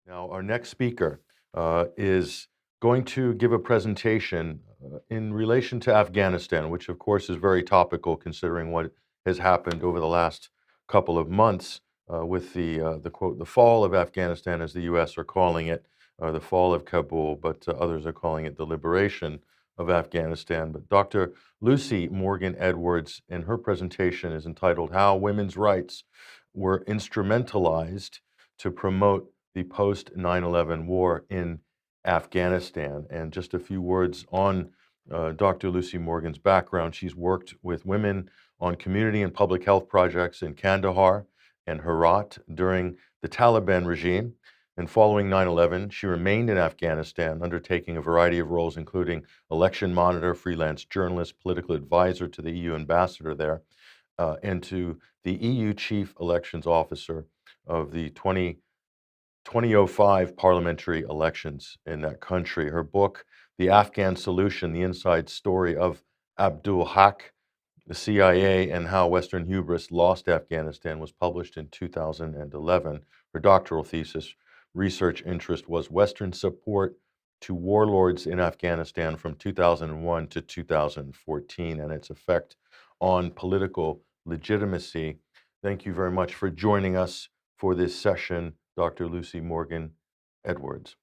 Now, our next speaker is going to give a presentation in relation to Afghanistan, which of course is very topical considering what has happened over the last couple of months with the quote, the fall of Afghanistan, as the US are calling it, the fall of Kabul, but others are calling it the liberation of Afghanistan. But Dr. Lucy Morgan Edwards, in her presentation, is entitled How Women's Rights Were Instrumentalized to Promote the post 9/11 war in Afghanistan. And just a few words on Dr. Lucy Morgan's background. She's worked with women on community and public health projects in Kandahar and Herat during the Taliban regime. And following 9/11, she remained in Afghanistan, undertaking a variety of roles, including election monitor, freelance journalist, political advisor to the EU ambassador there, and to the EU chief elections officer of the 2005 parliamentary elections in that country. Her book, The Afghan Solution, The Inside Story of Abdul Haq, the CIA, and How Western Hubris Lost Afghanistan, was published in 2011. Her doctoral thesis research interest was Western support to warlords in Afghanistan from 2001 to 2014 and its effect on political legitimacy. Thank you very much for joining us for this session, Dr. Lucy Morgan Edwards.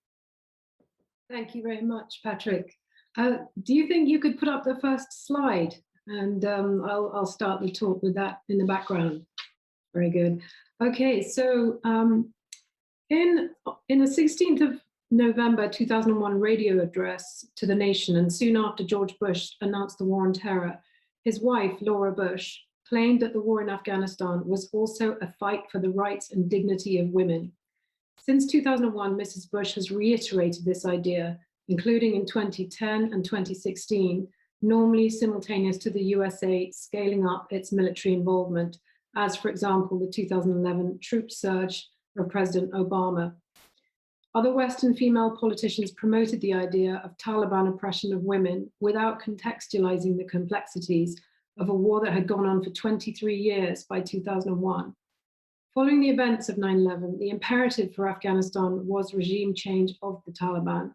Thank you very much, Patrick. Do you think you could put up the first slide? And I'll start the talk with that in the background. Very good. Okay, so in the 16th of November 2001 radio address to the nation, and soon after George Bush announced the war on terror, his wife, Laura Bush, claimed that the war in Afghanistan was also a fight for the rights and dignity of women. Since 2001, Mrs. Bush has reiterated this idea, including in 2010 and 2016, normally simultaneous to the USA scaling up its military involvement, as, for example, the 2011 troop surge of President Obama. Other Western female politicians promoted the idea of Taliban oppression of women without contextualizing the complexities of a war that had gone on for 23 years by 2001. Following the events of 9/11, the imperative for Afghanistan was regime change of the Taliban.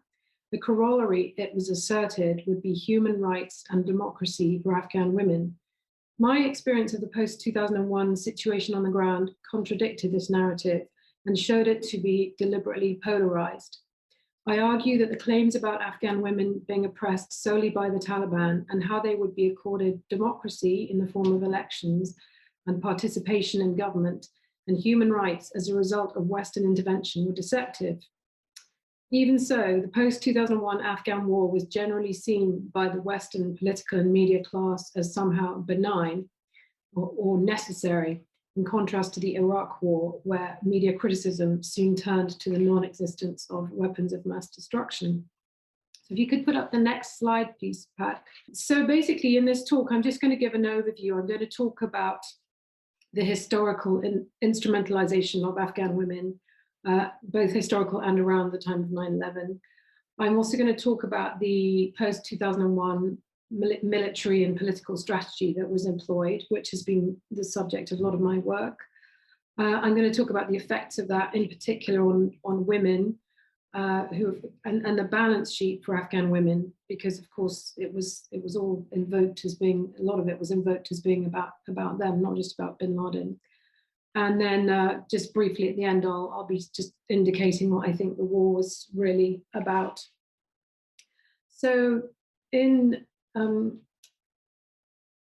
The corollary, it was asserted, would be human rights and democracy for Afghan women. My experience of the post-2001 situation on the ground contradicted this narrative and showed it to be deliberately polarized. I argue that the claims about Afghan women being oppressed solely by the Taliban and how they would be accorded democracy in the form of elections and participation in government and human rights as a result of Western intervention were deceptive. Even so, the post-2001 Afghan war was generally seen by the Western political and media class as somehow benign or necessary, in contrast to the Iraq war, where media criticism soon turned to the non-existence of weapons of mass destruction. So if you could put up the next slide, please, Pat. So basically in this talk, I'm just going to give an overview. I'm going to talk about the historical instrumentalization of Afghan women, both historical and around the time of 9/11. I'm also going to talk about the post-2001 military and political strategy that was employed, which has been the subject of a lot of my work. I'm going to talk about the effects of that, in particular on women, and the balance sheet for Afghan women, because of course it was all invoked as being, a lot of it was invoked as being about them, not just about bin Laden. And then just briefly at the end, I'll be just indicating what I think the war was really about. So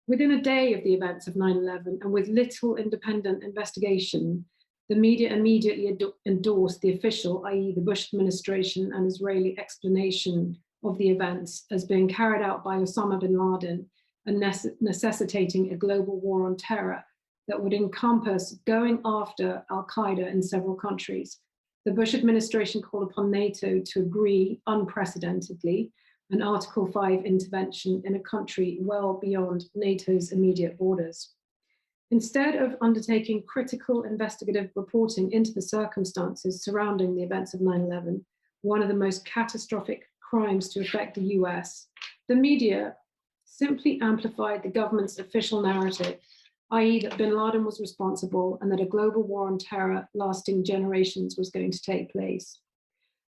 within a day of the events of 9/11 and with little independent investigation, the media immediately endorsed the official, i.e. the Bush administration and Israeli explanation of the events as being carried out by Osama bin Laden and necessitating a global war on terror that would encompass going after al-Qaeda in several countries. The Bush administration called upon NATO to agree unprecedentedly an Article 5 intervention in a country well beyond NATO's immediate borders. Instead of undertaking critical investigative reporting into the circumstances surrounding the events of 9/11, one of the most catastrophic crimes to affect the US, the media simply amplified the government's official narrative, i.e. that bin Laden was responsible and that a global war on terror lasting generations was going to take place.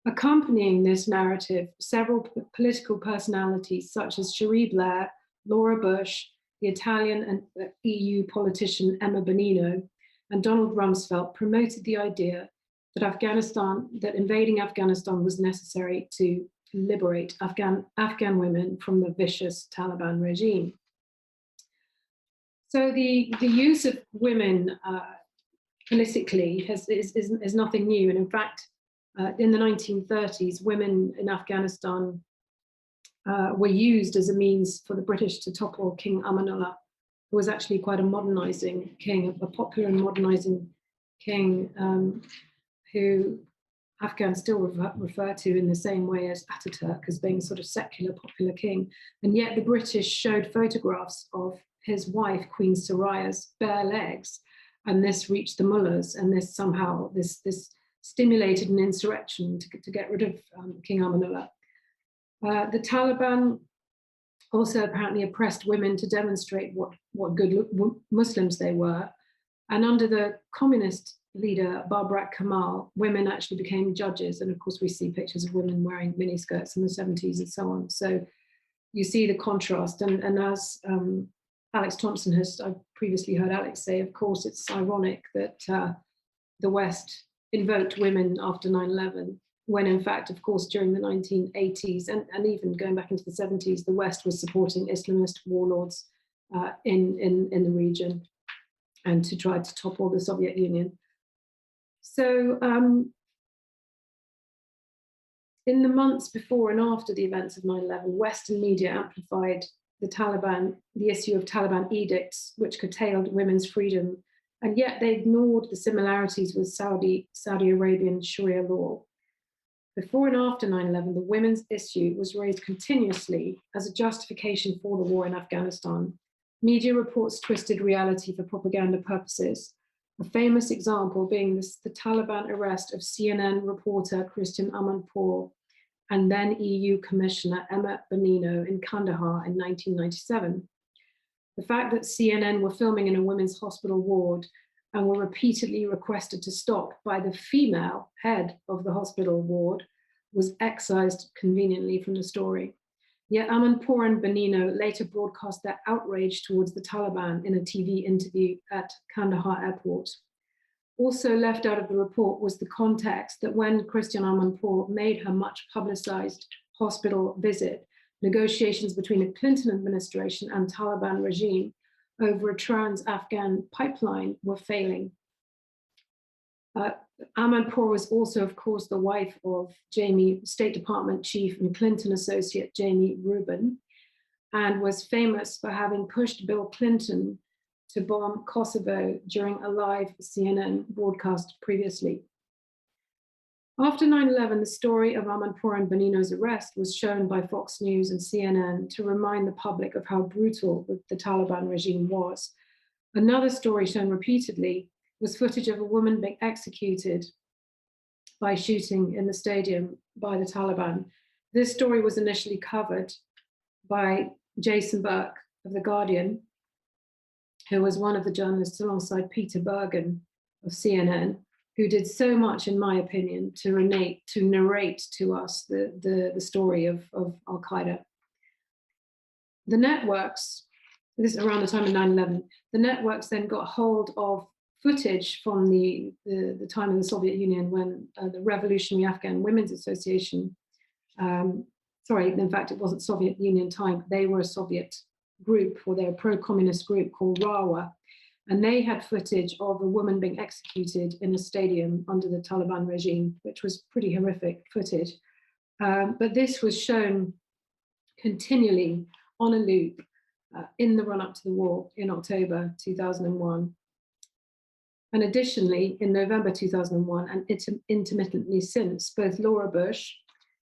Accompanying this narrative, several political personalities such as Cherie Blair, Laura Bush, the Italian and EU politician Emma Bonino, and Donald Rumsfeld promoted the idea that invading Afghanistan was necessary to liberate Afghan women from the vicious Taliban regime. So the use of women politically is nothing new. And in fact, in the 1930s, women in Afghanistan were used as a means for the British to topple King Amanullah, who was actually quite a modernizing king, a popular and modernizing king, who Afghans still refer to in the same way as Ataturk, as being a sort of secular, popular king. And yet the British showed photographs of his wife, Queen Soraya's bare legs, and this reached the mullahs, and this somehow, this stimulated an insurrection to get rid of King Amanullah. The Taliban also apparently oppressed women to demonstrate what good Muslims they were. And under the communist leader, Babrak Kemal, women actually became judges. And of course, we see pictures of women wearing miniskirts in the 70s and so on. So you see the contrast. And as Alex Thompson has, I've previously heard Alex say, of course, it's ironic that the West invoked women after 9/11, when in fact, of course, during the 1980s and even going back into the 70s, the West was supporting Islamist warlords in the region and to try to topple the Soviet Union. So in the months before and after the events of 9/11, Western media amplified the issue of Taliban edicts, which curtailed women's freedom, and yet they ignored the similarities with Saudi Arabian Sharia law. Before and after 9/11, the women's issue was raised continuously as a justification for the war in Afghanistan. Media reports twisted reality for propaganda purposes. A famous example being the Taliban arrest of CNN reporter Christian Amanpour and then EU Commissioner Emma Bonino in Kandahar in 1997. The fact that CNN were filming in a women's hospital ward and were repeatedly requested to stop by the female head of the hospital ward was excised conveniently from the story. Yet Amanpour and Bonino later broadcast their outrage towards the Taliban in a TV interview at Kandahar airport. Also left out of the report was the context that when Christian Amanpour made her much publicized hospital visit, negotiations between the Clinton administration and Taliban regime over a trans-Afghan pipeline were failing. Amanpour was also, of course, the wife of State Department Chief and Clinton associate Jamie Rubin, and was famous for having pushed Bill Clinton to bomb Kosovo during a live CNN broadcast previously. After 9/11, the story of Amanpour and Bonino's arrest was shown by Fox News and CNN to remind the public of how brutal the Taliban regime was. Another story shown repeatedly was footage of a woman being executed by shooting in the stadium by the Taliban. This story was initially covered by Jason Burke of The Guardian, who was one of the journalists alongside Peter Bergen of CNN, who did so much, in my opinion, to narrate to us the story of Al-Qaeda. The networks, this is around the time of 9/11, the networks then got hold of footage from the time in the Soviet Union when the Revolutionary Afghan Women's Association, in fact, it wasn't Soviet Union time, they were a Soviet group, or they're a pro-communist group called RAWA, and they had footage of a woman being executed in a stadium under the Taliban regime, which was pretty horrific footage. But this was shown continually on a loop in the run-up to the war in October 2001. And additionally, in November 2001, and intermittently since, both Laura Bush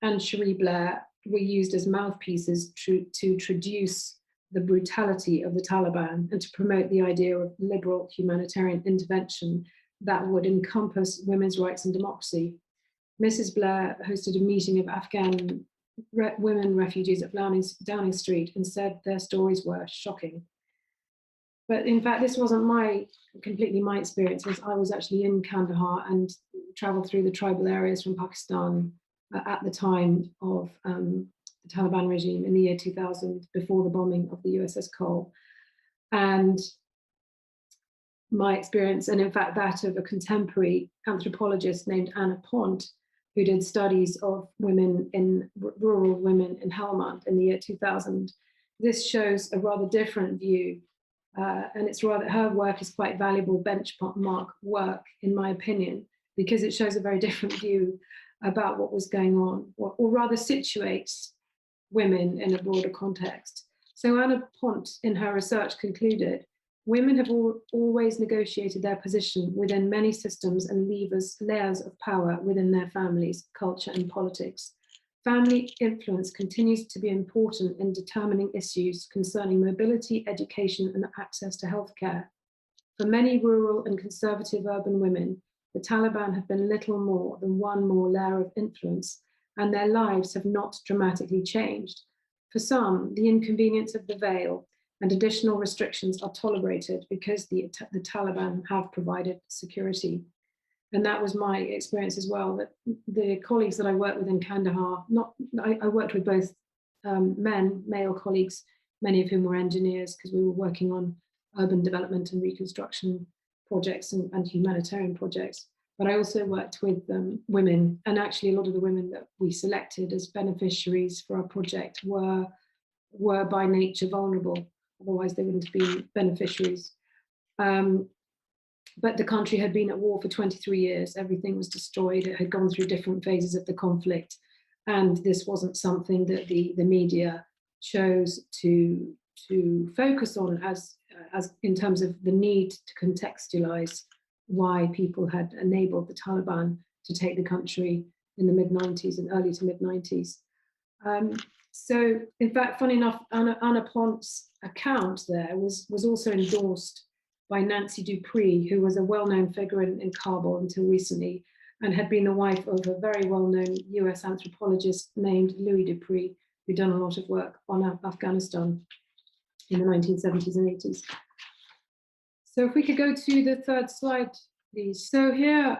and Cherie Blair were used as mouthpieces to traduce the brutality of the Taliban and to promote the idea of liberal humanitarian intervention that would encompass women's rights and democracy. Mrs. Blair hosted a meeting of Afghan women refugees at Downing Street and said their stories were shocking. But in fact, this wasn't completely my experience. I was actually in Kandahar and traveled through the tribal areas from Pakistan at the time of the Taliban regime in the year 2000, before the bombing of the USS Cole. And my experience, and in fact that of a contemporary anthropologist named Anna Pont, who did studies of women in rural women in Helmand in the year 2000. This shows a rather different view, and it's rather, her work is quite valuable benchmark work, in my opinion, because it shows a very different view about what was going on, or rather situates women in a broader context. So Anna Pont, in her research, concluded, women have always negotiated their position within many systems and layers of power within their families, culture, and politics. Family influence continues to be important in determining issues concerning mobility, education, and access to healthcare. For many rural and conservative urban women, the Taliban have been little more than one more layer of influence, and their lives have not dramatically changed. For some, the inconvenience of the veil and additional restrictions are tolerated because the Taliban have provided security. And that was my experience as well, that the colleagues that I worked with in Kandahar, I worked with both male colleagues, many of whom were engineers, because we were working on urban development and reconstruction projects and humanitarian projects. But I also worked with women, and actually a lot of the women that we selected as beneficiaries for our project were by nature vulnerable. Otherwise, they wouldn't have been beneficiaries. But the country had been at war for 23 years. Everything was destroyed. It had gone through different phases of the conflict. And this wasn't something that the media chose to focus on as in terms of the need to contextualize why people had enabled the Taliban to take the country in the mid-90s and early to mid-90s. So, in fact, funny enough, Anna Pont's account there was also endorsed by Nancy Dupree, who was a well-known figure in Kabul until recently, and had been the wife of a very well-known US anthropologist named Louis Dupree, who'd done a lot of work on Afghanistan in the 1970s and 80s. So if we could go to the third slide, please. So here,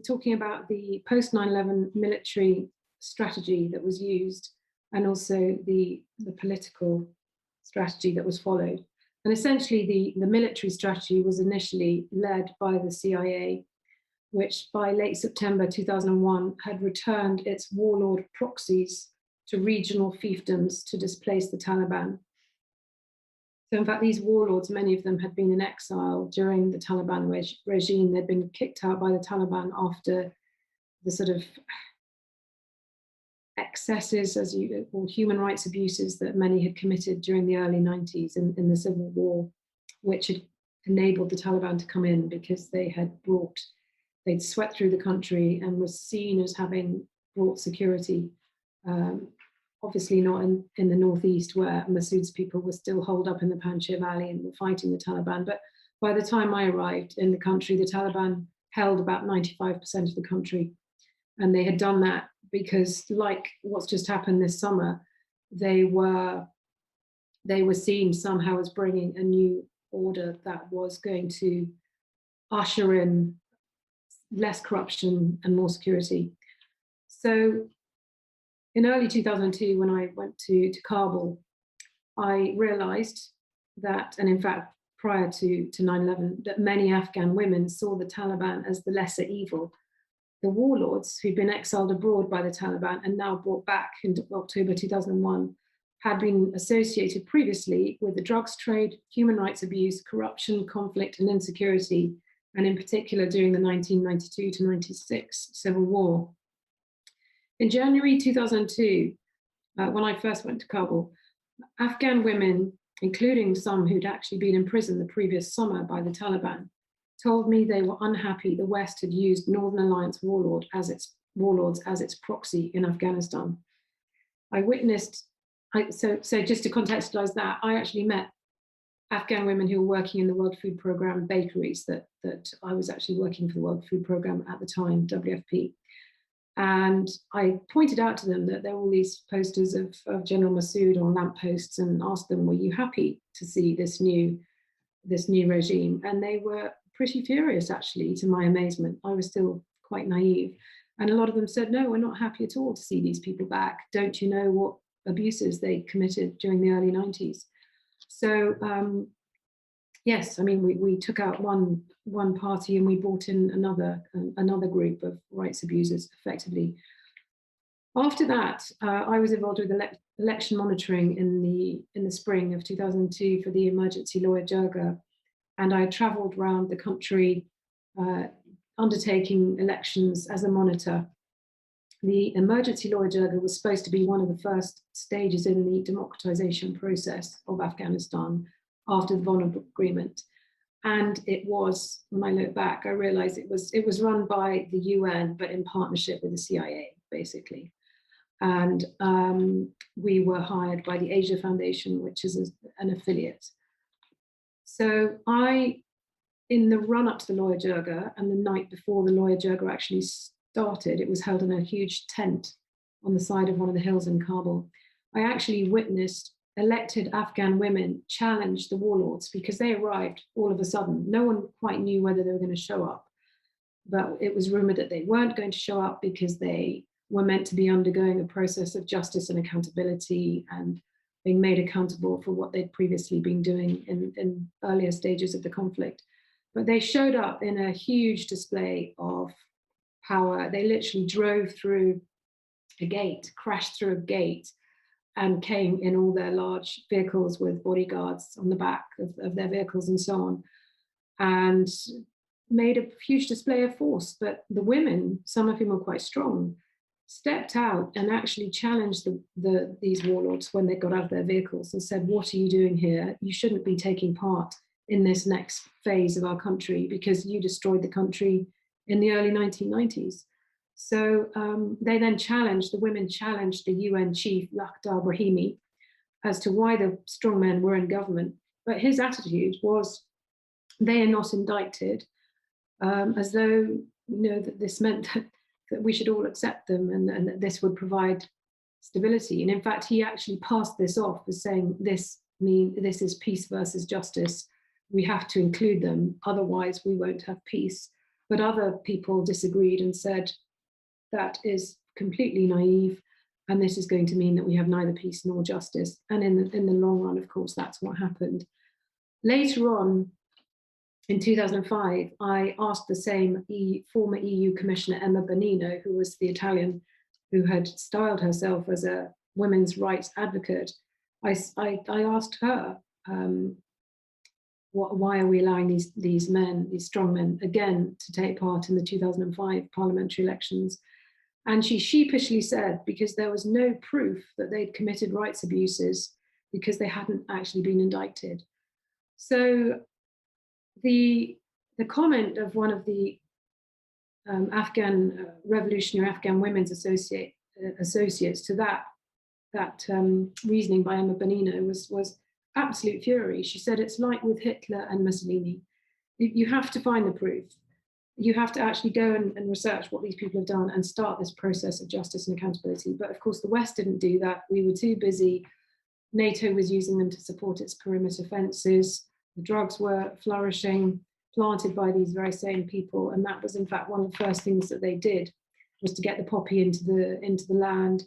talking about the post 9/11 military strategy that was used, and also the political strategy that was followed. And essentially, the military strategy was initially led by the CIA, which by late September 2001 had returned its warlord proxies to regional fiefdoms to displace the Taliban. So in fact, these warlords, many of them had been in exile during the Taliban regime. They'd been kicked out by the Taliban after the sort of excesses or human rights abuses that many had committed during the early 90s in the civil war, which had enabled the Taliban to come in because they'd swept through the country and was seen as having brought security. Obviously not in the northeast, where Massoud's people were still holed up in the Panjshir Valley and were fighting the Taliban. But by the time I arrived in the country, the Taliban held about 95% of the country. And they had done that because, like what's just happened this summer, they were seen somehow as bringing a new order that was going to usher in less corruption and more security. So in early 2002, when I went to Kabul, I realized that, and in fact, prior to 9/11, that many Afghan women saw the Taliban as the lesser evil. The warlords who'd been exiled abroad by the Taliban and now brought back in October 2001 had been associated previously with the drugs trade, human rights abuse, corruption, conflict, and insecurity, and in particular during the 1992 to 96 civil war. In January 2002, when I first went to Kabul, Afghan women, including some who'd actually been imprisoned the previous summer by the Taliban, told me they were unhappy the West had used Northern Alliance warlords as its proxy in Afghanistan. I witnessed, so just to contextualize that, I actually met Afghan women who were working in the World Food Programme bakeries that I was actually working for the World Food Programme at the time, WFP. And I pointed out to them that there were all these posters of General Massoud on lampposts and asked them, were you happy to see this new regime? And they were pretty furious, actually, to my amazement. I was still quite naive. And a lot of them said, no, we're not happy at all to see these people back. Don't you know what abuses they committed during the early 90s? So yes, I mean, we took out one party and we brought in another group of rights abusers effectively. After that, I was involved with election monitoring in the spring of 2002 for the emergency lawyer Jirga, and I travelled around the country undertaking elections as a monitor. The emergency lawyer Jirga was supposed to be one of the first stages in the democratization process of Afghanistan after the Bonn Agreement. And it was, when I look back, I realized it was run by the UN, but in partnership with the CIA, basically. And we were hired by the Asia Foundation, which is an affiliate. So in the run up to the lawyer Jirga and the night before the lawyer Jirga actually started, it was held in a huge tent on the side of one of the hills in Kabul. I actually witnessed elected Afghan women challenge the warlords because they arrived all of a sudden. No one quite knew whether they were going to show up, but it was rumored that they weren't going to show up because they were meant to be undergoing a process of justice and accountability and being made accountable for what they'd previously been doing in earlier stages of the conflict. But they showed up in a huge display of power. They literally drove through a gate, crashed through a gate, and came in all their large vehicles with bodyguards on the back of their vehicles and so on, and made a huge display of force. But the women, some of whom were quite strong, stepped out and actually challenged these warlords when they got out of their vehicles and said, what are you doing here? You shouldn't be taking part in this next phase of our country because you destroyed the country in the early 1990s. So they then the women challenged the UN chief, Lakhdar Brahimi, as to why the strongmen were in government. But his attitude was, they are not indicted, as though that this meant that we should all accept them and that this would provide stability. And in fact, he actually passed this off as saying, this is peace versus justice. We have to include them, otherwise we won't have peace. But other people disagreed and said, that is completely naive, and this is going to mean that we have neither peace nor justice. And in the long run, of course, that's what happened. Later on, in 2005, I asked the same former EU Commissioner Emma Bonino, who was the Italian who had styled herself as a women's rights advocate. I asked her, why are we allowing these men, these strong men, again, to take part in the 2005 parliamentary elections? And she sheepishly said, because there was no proof that they'd committed rights abuses because they hadn't actually been indicted. So the comment of one of the Afghan revolutionary Afghan women's associates to that reasoning by Emma Bonino was absolute fury. She said, it's like with Hitler and Mussolini. You have to find the proof. You have to actually go and research what these people have done and start this process of justice and accountability. But of course, the West didn't do that. We were too busy. NATO was using them to support its perimeter fences. The drugs were flourishing, planted by these very same people. And that was, in fact, one of the first things that they did, was to get the poppy into the land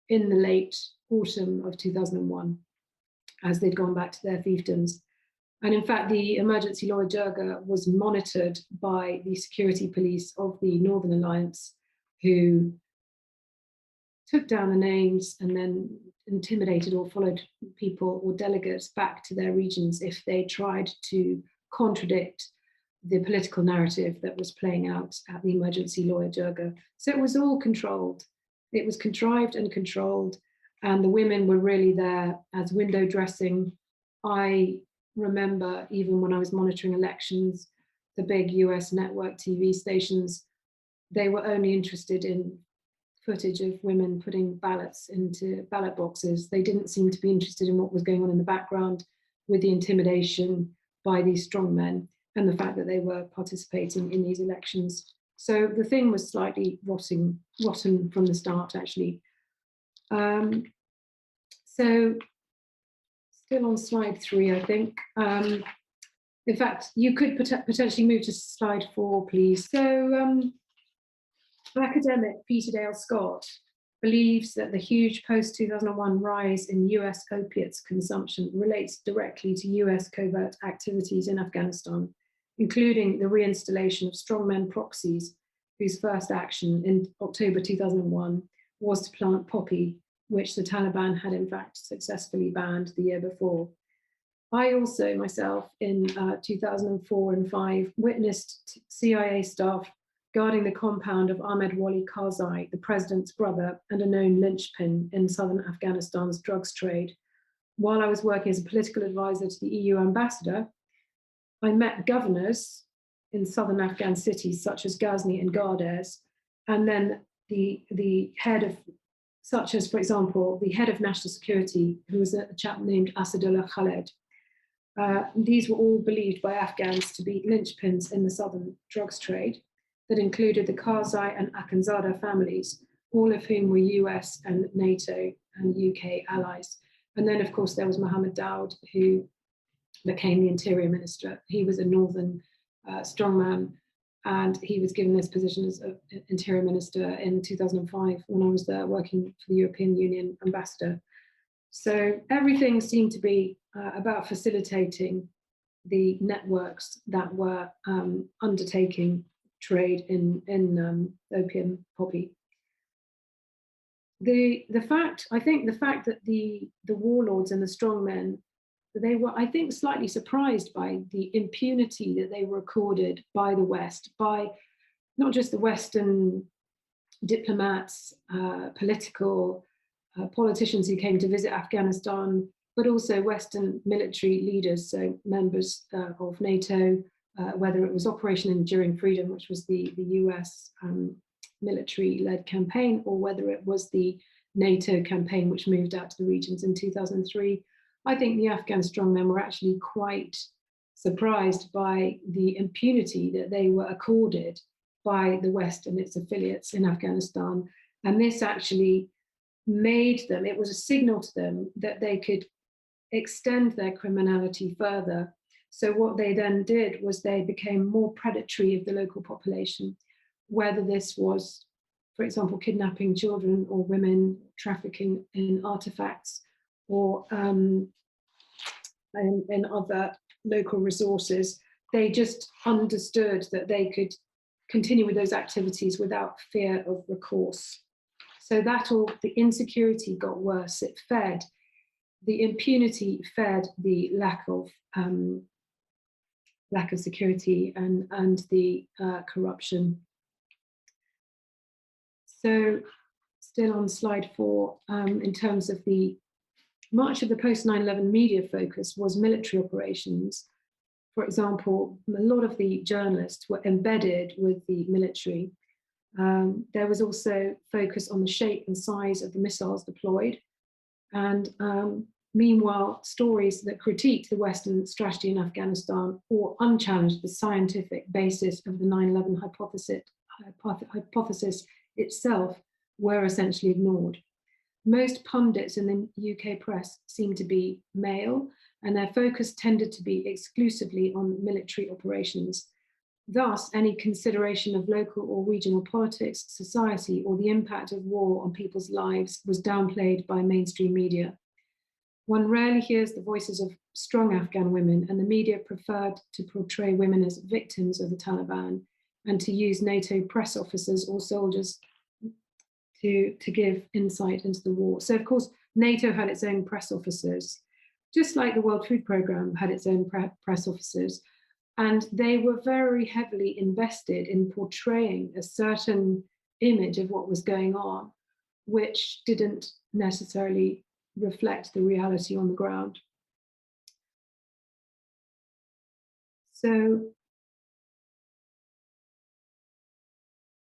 in the late autumn of 2001, as they'd gone back to their fiefdoms. And in fact, the emergency lawyer Jirga was monitored by the security police of the Northern Alliance, who took down the names and then intimidated or followed people or delegates back to their regions if they tried to contradict the political narrative that was playing out at the emergency lawyer Jirga. So it was all controlled. It was contrived and controlled, and the women were really there as window dressing. I remember, even when I was monitoring elections, the big US network TV stations, they were only interested in footage of women putting ballots into ballot boxes. They didn't seem to be interested in what was going on in the background with the intimidation by these strong men and the fact that they were participating in these elections. So the thing was slightly rotten from the start, actually. So still on slide 3, I think. In fact, you could potentially move to slide 4, please. So Academic Peter Dale Scott believes that the huge post-2001 rise in US opiates consumption relates directly to US covert activities in Afghanistan, including the reinstallation of strongmen proxies, whose first action in October 2001 was to plant poppy, which the Taliban had in fact successfully banned the year before. I also myself in 2004 and 5 witnessed CIA staff guarding the compound of Ahmed Wali Karzai, the president's brother and a known linchpin in southern Afghanistan's drugs trade. While I was working as a political advisor to the EU ambassador, I met governors in southern Afghan cities such as Ghazni and Gardez, and then the head of, such as, for example, the head of national security, who was a chap named Asadullah Khaled. These were all believed by Afghans to be linchpins in the southern drugs trade that included the Karzai and Akhundzada families, all of whom were US and NATO and UK allies. And then, of course, there was Mohammed Daoud, who became the interior minister. He was a northern strongman, and he was given this position as interior minister in 2005 when I was there working for the European Union ambassador. So everything seemed to be about facilitating the networks that were undertaking trade in opium poppy. The fact that the warlords and the strongmen, they were, I think, slightly surprised by the impunity that they were accorded by the West, by not just the Western diplomats, politicians who came to visit Afghanistan, but also Western military leaders, so members of NATO, whether it was Operation Enduring Freedom, which was the US military-led campaign, or whether it was the NATO campaign, which moved out to the regions in 2003. I think the Afghan strongmen were actually quite surprised by the impunity that they were accorded by the West and its affiliates in Afghanistan. And this actually made them, it was a signal to them that they could extend their criminality further. So what they then did was they became more predatory of the local population, whether this was, for example, kidnapping children or women, trafficking in artifacts, or in other local resources. They just understood that they could continue with those activities without fear of recourse. So that all, the insecurity got worse. It fed, the impunity fed the lack of security and the corruption. So still on slide 4, in terms of much of the post 9/11 media focus was military operations. For example, a lot of the journalists were embedded with the military. There was also focus on the shape and size of the missiles deployed. And meanwhile, stories that critiqued the Western strategy in Afghanistan or unchallenged the scientific basis of the 9/11 hypothesis itself were essentially ignored. Most pundits in the UK press seemed to be male, and their focus tended to be exclusively on military operations. Thus, any consideration of local or regional politics, society, or the impact of war on people's lives was downplayed by mainstream media. One rarely hears the voices of strong Afghan women, and the media preferred to portray women as victims of the Taliban and to use NATO press officers or soldiers to give insight into the war. So, of course, NATO had its own press officers, just like the World Food Programme had its own press officers. And they were very heavily invested in portraying a certain image of what was going on, which didn't necessarily reflect the reality on the ground. So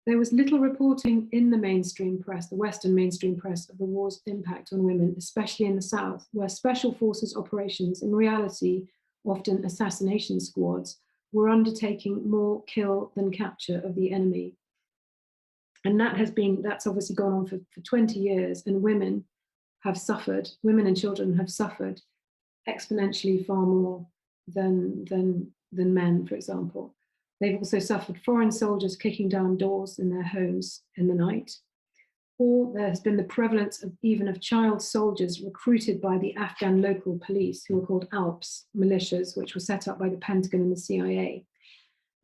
there was little reporting in the mainstream press, the Western mainstream press, of the war's impact on women, especially in the South, where special forces operations, in reality, often assassination squads, were undertaking more kill than capture of the enemy. And that's obviously gone on for 20 years, and women and children have suffered exponentially far more than men, for example. They've also suffered foreign soldiers kicking down doors in their homes in the night. Or there has been the prevalence of even of child soldiers recruited by the Afghan local police, who were called ALPS militias, which were set up by the Pentagon and the CIA.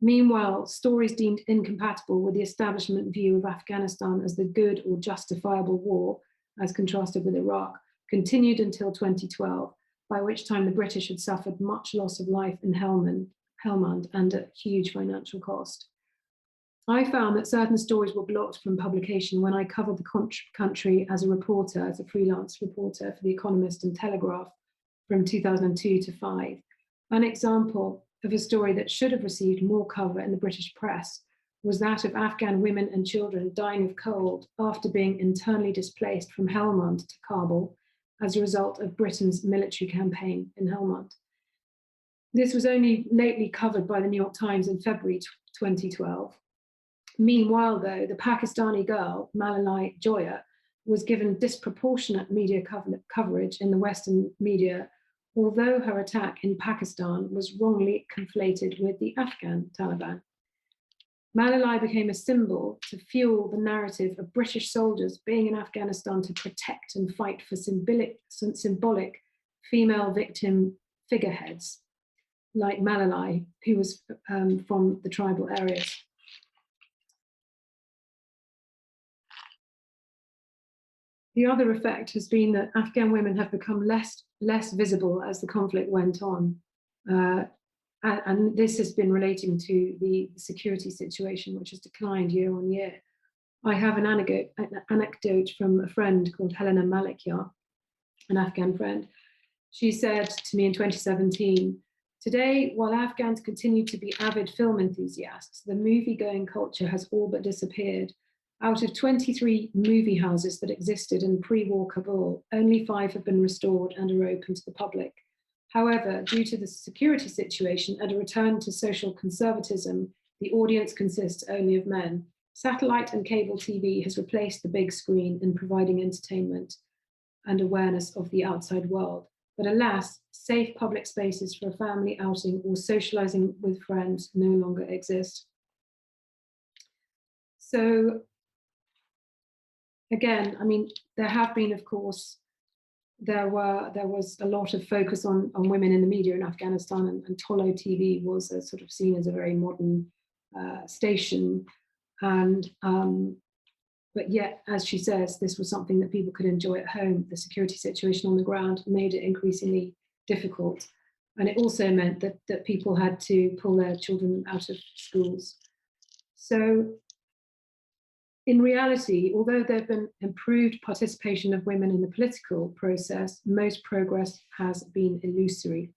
Meanwhile, stories deemed incompatible with the establishment view of Afghanistan as the good or justifiable war, as contrasted with Iraq, continued until 2012, by which time the British had suffered much loss of life in Helmand and at huge financial cost. I found that certain stories were blocked from publication when I covered the country as a reporter, as a freelance reporter for The Economist and Telegraph from 2002 to 5. An example of a story that should have received more cover in the British press was that of Afghan women and children dying of cold after being internally displaced from Helmand to Kabul as a result of Britain's military campaign in Helmand. This was only lately covered by the New York Times in February 2012. Meanwhile, though, the Pakistani girl, Malalai Joya, was given disproportionate media coverage in the Western media, although her attack in Pakistan was wrongly conflated with the Afghan Taliban. Malalai became a symbol to fuel the narrative of British soldiers being in Afghanistan to protect and fight for symbolic female victim figureheads, like Malalai, who was from the tribal areas. The other effect has been that Afghan women have become less visible as the conflict went on. And this has been relating to the security situation, which has declined year on year. I have an anecdote from a friend called Helena Malikyar, an Afghan friend. She said to me in 2017, "Today, while Afghans continue to be avid film enthusiasts, the movie-going culture has all but disappeared. Out of 23 movie houses that existed in pre-war Kabul, only 5 have been restored and are open to the public. However, due to the security situation and a return to social conservatism, the audience consists only of men. Satellite and cable TV has replaced the big screen in providing entertainment and awareness of the outside world. But alas, safe public spaces for a family outing or socializing with friends no longer exist." So again, I mean, there have been, of course, there was a lot of focus on women in the media in Afghanistan, and Tolo TV was sort of seen as a very modern station. And but yet, as she says, this was something that people could enjoy at home. The security situation on the ground made it increasingly difficult. And it also meant that people had to pull their children out of schools. So in reality, although there have been improved participation of women in the political process, most progress has been illusory.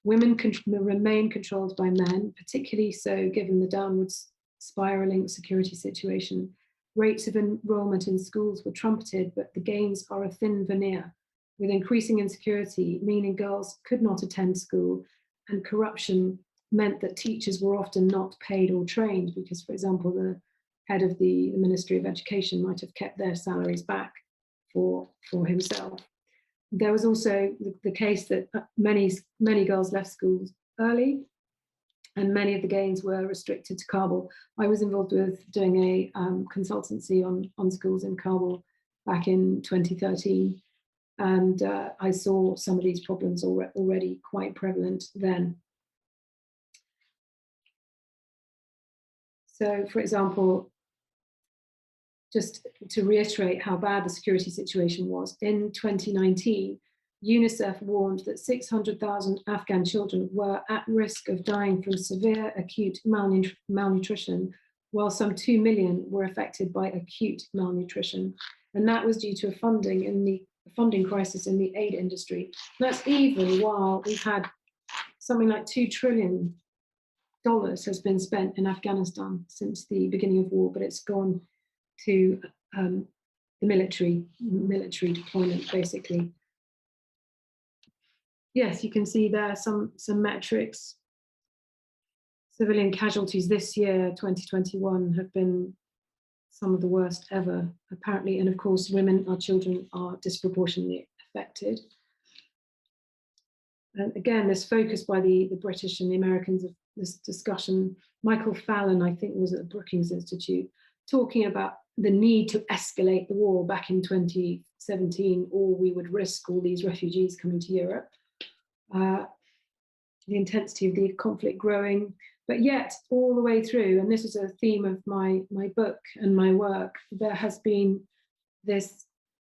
Women remain controlled by men, particularly so given the downwards spiraling security situation. Rates of enrollment in schools were trumpeted, but the gains are a thin veneer, with increasing insecurity, meaning girls could not attend school, and corruption meant that teachers were often not paid or trained because, for example, the head of the Ministry of Education might have kept their salaries back for himself. There was also the case that many girls left schools early, and many of the gains were restricted to Kabul. I was involved with doing a consultancy on schools in Kabul back in 2013, and I saw some of these problems already quite prevalent then. So, for example, just to reiterate how bad the security situation was, in 2019, UNICEF warned that 600,000 Afghan children were at risk of dying from severe acute malnutrition, while some 2 million were affected by acute malnutrition. And that was due to a funding crisis in the aid industry. That's even while we've had something like $2 trillion has been spent in Afghanistan since the beginning of war, but it's gone to the military deployment, basically. Yes, you can see there some metrics. Civilian casualties this year, 2021, have been some of the worst ever, apparently. And of course, women, our children, are disproportionately affected. And again, this focus by the British and the Americans this discussion. Michael Fallon, I think, was at the Brookings Institute, talking about the need to escalate the war back in 2017, or we would risk all these refugees coming to Europe. The intensity of the conflict growing, but yet all the way through, and this is a theme of my book and my work, there has been this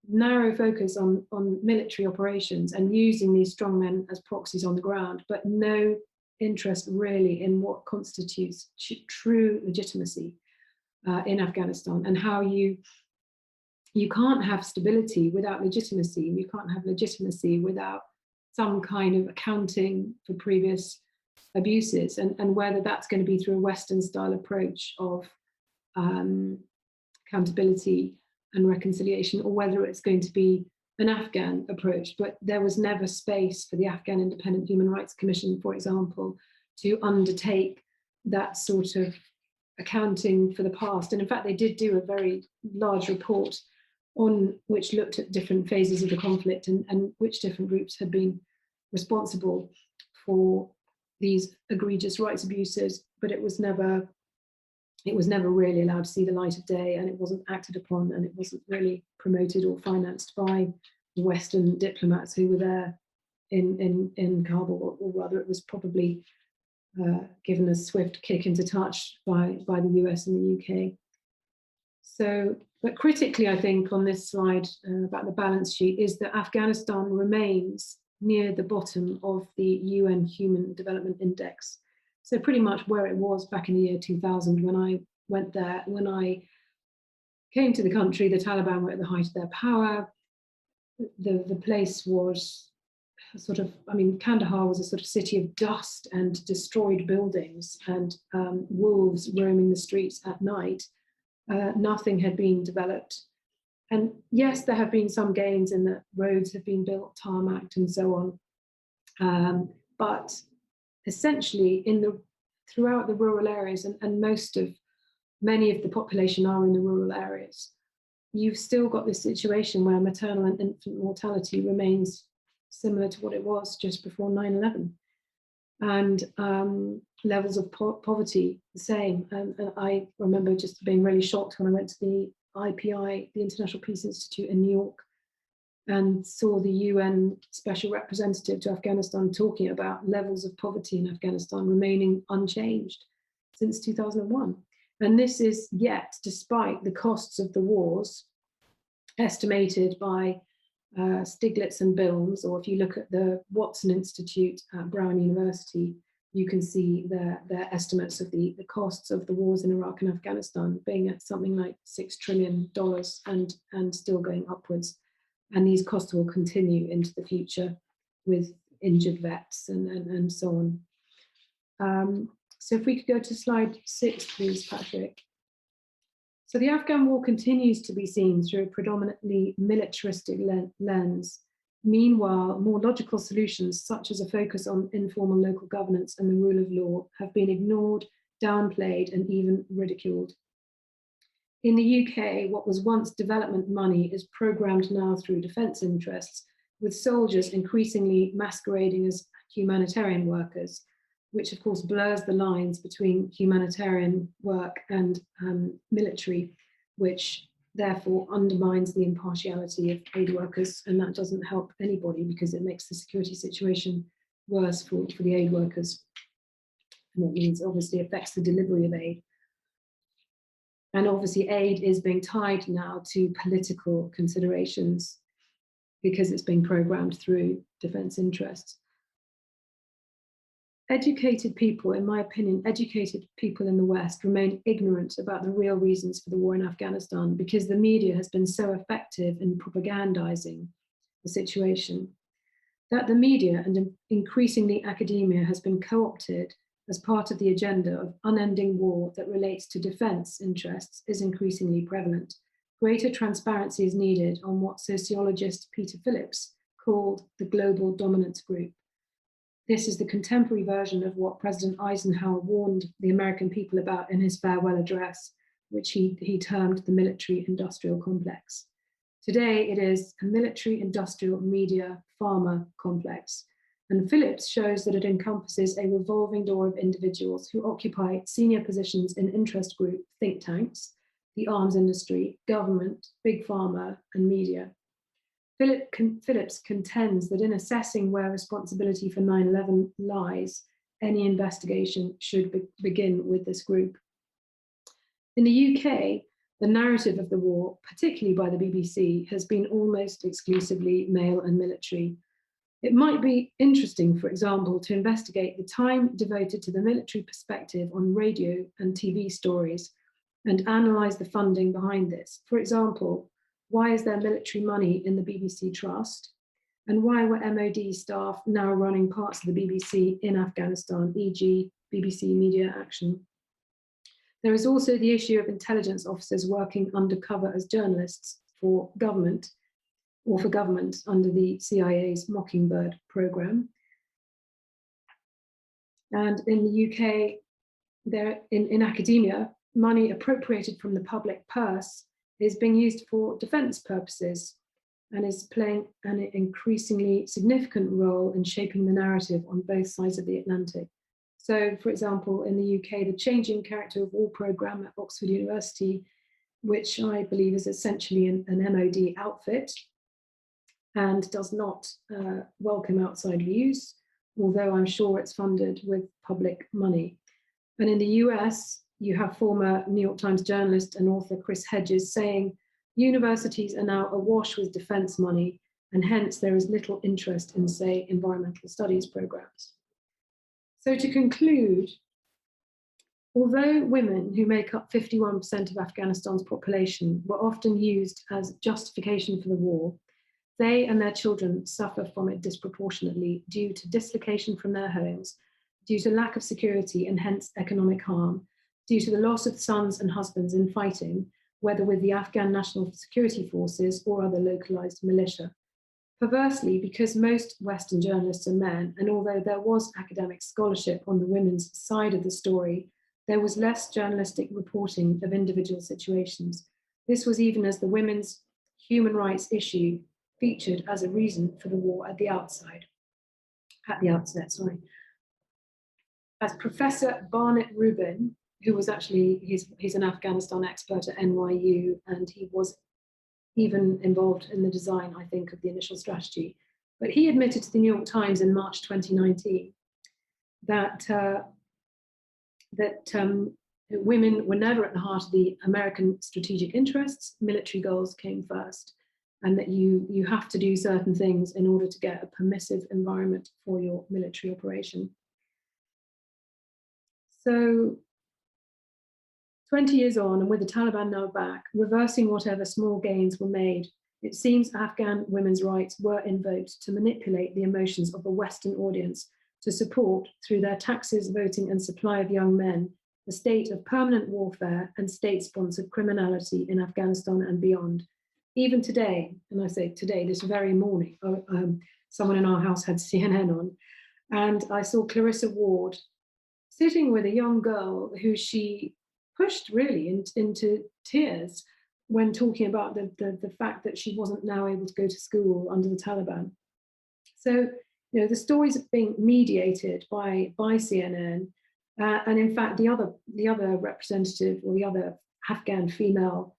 narrow focus on military operations and using these strongmen as proxies on the ground, but no interest really in what constitutes true legitimacy in Afghanistan, and how you can't have stability without legitimacy, and you can't have legitimacy without some kind of accounting for previous abuses, and whether that's going to be through a Western style approach of accountability and reconciliation, or whether it's going to be an Afghan approach. But there was never space for the Afghan Independent Human Rights Commission, for example, to undertake that sort of accounting for the past. And in fact, they did do a very large report on which looked at different phases of the conflict and which different groups had been responsible for these egregious rights abuses, but it was never really allowed to see the light of day, and it wasn't acted upon, and it wasn't really promoted or financed by the Western diplomats who were there in Kabul, or rather it was probably given a swift kick into touch by the US and the UK. So, but critically, I think on this slide about the balance sheet is that Afghanistan remains near the bottom of the UN Human Development Index. So pretty much where it was back in the year 2000 when I went there. When I came to the country, the Taliban were at the height of their power. The place was sort of, I mean, Kandahar was a sort of city of dust and destroyed buildings and wolves roaming the streets at night. Nothing had been developed. And yes, there have been some gains in that roads have been built, tarmacked and so on. But essentially throughout the rural areas, and many of the population are in the rural areas, you've still got this situation where maternal and infant mortality remains similar to what it was just before 9/11. And levels of poverty the same. And I remember just being really shocked when I went to the IPI, the International Peace Institute in New York, and saw the UN Special Representative to Afghanistan talking about levels of poverty in Afghanistan remaining unchanged since 2001. And this is yet despite the costs of the wars estimated by Stiglitz and Bilms, or if you look at the Watson Institute at Brown University, you can see their estimates of the costs of the wars in Iraq and Afghanistan being at something like $6 trillion and still going upwards. And these costs will continue into the future with injured vets and so on. So if we could go to slide 6, please, Patrick. So the Afghan war continues to be seen through a predominantly militaristic lens. Meanwhile, more logical solutions, such as a focus on informal local governance and the rule of law, have been ignored, downplayed, and even ridiculed. In the UK, what was once development money is programmed now through defence interests, with soldiers increasingly masquerading as humanitarian workers, which of course blurs the lines between humanitarian work and military, which therefore undermines the impartiality of aid workers, and that doesn't help anybody because it makes the security situation worse for the aid workers. And that means obviously affects the delivery of aid. And obviously aid is being tied now to political considerations because it's being programmed through defence interests. Educated people, in my opinion, educated people in the West remain ignorant about the real reasons for the war in Afghanistan because the media has been so effective in propagandizing the situation that the media and increasingly academia has been co-opted as part of the agenda of unending war that relates to defense interests is increasingly prevalent. Greater transparency is needed on what sociologist Peter Phillips called the global dominance group. This is the contemporary version of what President Eisenhower warned the American people about in his farewell address, which he termed the military-industrial complex. Today, it is a military-industrial media pharma complex, And Phillips shows that it encompasses a revolving door of individuals who occupy senior positions in interest group think tanks, the arms industry, government, big pharma, and media. Phillips contends that in assessing where responsibility for 9/11 lies, any investigation should begin with this group. In the UK, the narrative of the war, particularly by the BBC, has been almost exclusively male and military. It might be interesting, for example, to investigate the time devoted to the military perspective on radio and TV stories and analyse the funding behind this. For example, why is there military money in the BBC Trust? And why were MOD staff now running parts of the BBC in Afghanistan, e.g., BBC Media Action? There is also the issue of intelligence officers working undercover as journalists for government under the CIA's Mockingbird program. And in the UK, in academia, money appropriated from the public purse is being used for defense purposes and is playing an increasingly significant role in shaping the narrative on both sides of the Atlantic. So, for example, in the UK, the Changing Character of War program at Oxford University, which I believe is essentially an MOD outfit and does not welcome outside views, although I'm sure it's funded with public money. And in the US, you have former New York Times journalist and author Chris Hedges saying, universities are now awash with defense money, and hence there is little interest in, say, environmental studies programs. So to conclude, although women, who make up 51% of Afghanistan's population, were often used as justification for the war, they and their children suffer from it disproportionately due to dislocation from their homes, due to lack of security and hence economic harm, due to the loss of sons and husbands in fighting, whether with the Afghan National Security Forces or other localized militia. Perversely, because most Western journalists are men, and although there was academic scholarship on the women's side of the story, there was less journalistic reporting of individual situations. This was even as the women's human rights issue featured as a reason for the war at the outset. As Professor Barnett Rubin, who was actually, he's an Afghanistan expert at NYU, and he was even involved in the design, I think, of the initial strategy. But he admitted to the New York Times in March 2019 that women were never at the heart of the American strategic interests. Military goals came first, and that you have to do certain things in order to get a permissive environment for your military operation. So 20 years on, and with the Taliban now back, reversing whatever small gains were made, it seems Afghan women's rights were invoked to manipulate the emotions of a Western audience to support, through their taxes, voting, and supply of young men, the state of permanent warfare and state-sponsored criminality in Afghanistan and beyond. Even today, and I say today, this very morning, someone in our house had CNN on, and I saw Clarissa Ward sitting with a young girl who she pushed really into tears when talking about the fact that she wasn't now able to go to school under the Taliban. So, you know, the stories are being mediated by CNN, and in fact, the other representative, or the other Afghan female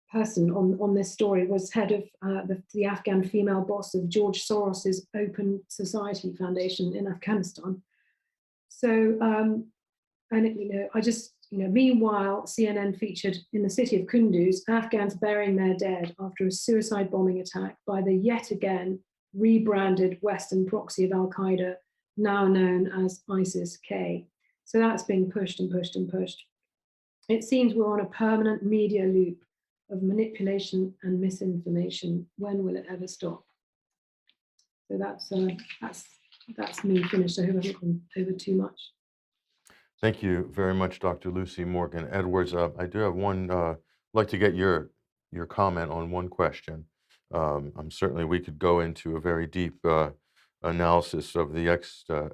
person on this story was head of the Afghan female boss of George Soros's Open Society Foundation in Afghanistan. So, meanwhile, CNN featured in the city of Kunduz, Afghans burying their dead after a suicide bombing attack by the yet again rebranded Western proxy of Al-Qaeda, now known as ISIS-K. So that's being pushed and pushed and pushed. It seems we're on a permanent media loop of manipulation and misinformation. When will it ever stop? So that's me finished. I hope I haven't gone over too much. Thank you very much, Dr. Lucy Morgan Edwards. I do have one, like to get your comment on one question. Certainly we could go into a very deep analysis of the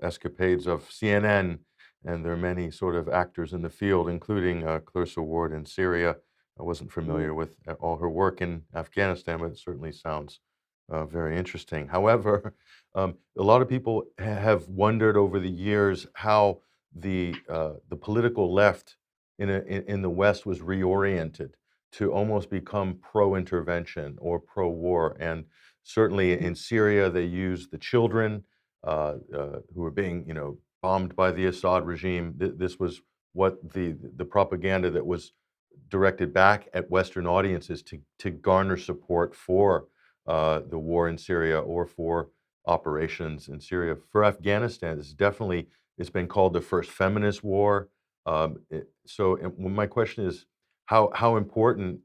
escapades of CNN and their many sort of actors in the field, including Clarissa Ward in Syria. I wasn't familiar with all her work in Afghanistan, but it certainly sounds Very interesting. However, a lot of people have wondered over the years how the political left in the West was reoriented to almost become pro-intervention or pro-war. And certainly in Syria, they used the children who were being, bombed by the Assad regime. This was what the propaganda that was directed back at Western audiences to garner support for the war in Syria or for operations in Syria. For Afghanistan, it's been called the first feminist war. My question is, how important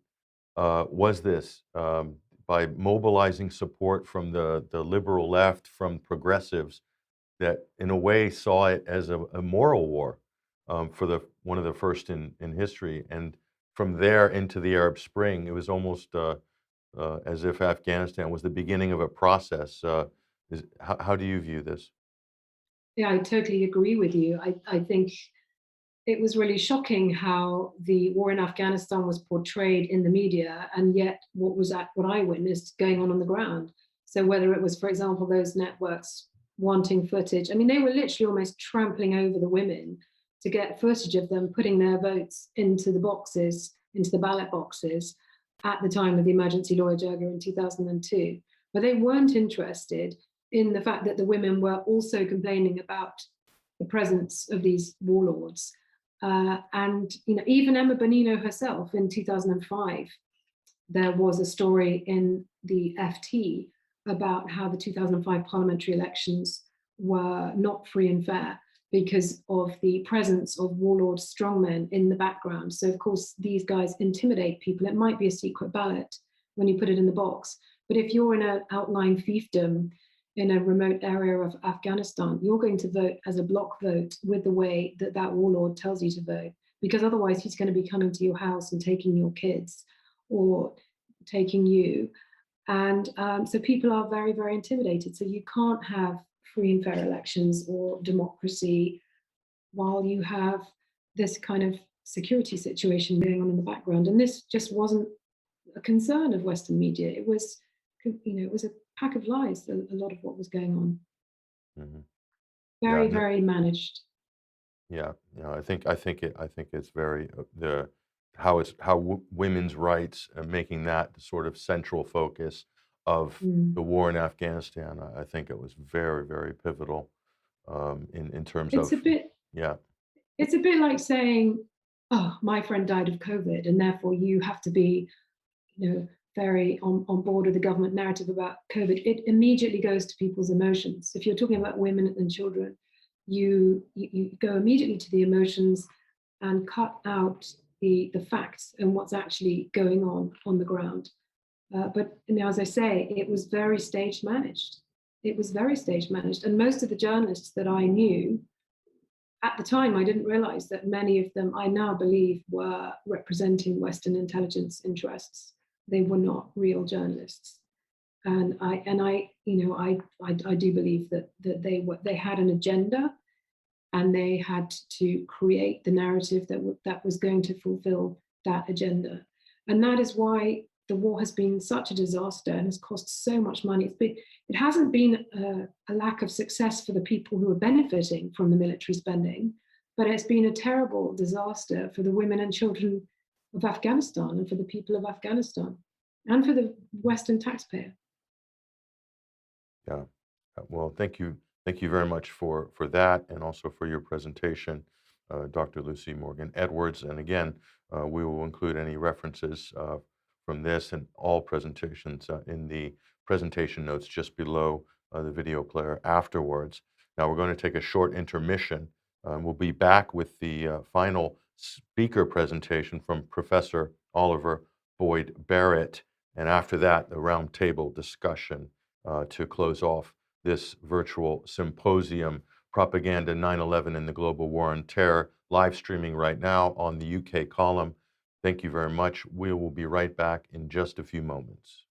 was this by mobilizing support from the liberal left, from progressives that in a way saw it as a moral war for the one of the first in history, and from there into the Arab Spring, it was almost as if Afghanistan was the beginning of a process. How do you view this? Yeah, I totally agree with you. I think it was really shocking how the war in Afghanistan was portrayed in the media, and yet what I witnessed going on the ground. So whether it was, for example, those networks wanting footage, I mean, they were literally almost trampling over the women to get footage of them putting their votes into the boxes, into the ballot boxes, at the time of the emergency law Jirga in 2002. But they weren't interested in the fact that the women were also complaining about the presence of these warlords. And even Emma Bonino herself in 2005, there was a story in the FT about how the 2005 parliamentary elections were not free and fair because of the presence of warlord strongmen in the background. So of course, these guys intimidate people. It might be a secret ballot when you put it in the box, but if you're in an outlying fiefdom in a remote area of Afghanistan, you're going to vote as a block vote with the way that that warlord tells you to vote, because otherwise he's going to be coming to your house and taking your kids or taking you. And so people are very, very intimidated. So you can't have free and fair elections or democracy while you have this kind of security situation going on in the background. And this just wasn't a concern of Western media. It was a pack of lies, a lot of what was going on. Mhm. Yeah, Very, no, very managed. yeah, I think it's very the how women's rights and making that the sort of central focus of Mm. the war in Afghanistan. I think it was very, very pivotal in terms It's of, a bit yeah. it's a bit like saying, "Oh, my friend died of COVID, and therefore you have to be, very on board with the government narrative about COVID." It immediately goes to people's emotions. If you're talking about women and children, you go immediately to the emotions and cut out the facts and what's actually going on the ground. But as I say, it was very stage managed. It was very stage managed, and most of the journalists that I knew at the time, I didn't realize that many of them I now believe were representing Western intelligence interests. They were not real journalists. And I do believe that they had an agenda, and they had to create the narrative that was going to fulfill that agenda. And that is why the war has been such a disaster and has cost so much money. It hasn't been a lack of success for the people who are benefiting from the military spending, but it's been a terrible disaster for the women and children of Afghanistan and for the people of Afghanistan and for the Western taxpayer. Yeah. Well, thank you very much for that, and also for your presentation, Dr. Lucy Morgan Edwards. And again, we will include any references from this and all presentations in the presentation notes just below the video player afterwards. Now we're going to take a short intermission. We'll be back with the final speaker presentation from Professor Oliver Boyd Barrett, and after that, the roundtable discussion to close off this virtual symposium, Propaganda 9/11 and the Global War on Terror, live streaming right now on the UK column. Thank you very much. We will be right back in just a few moments.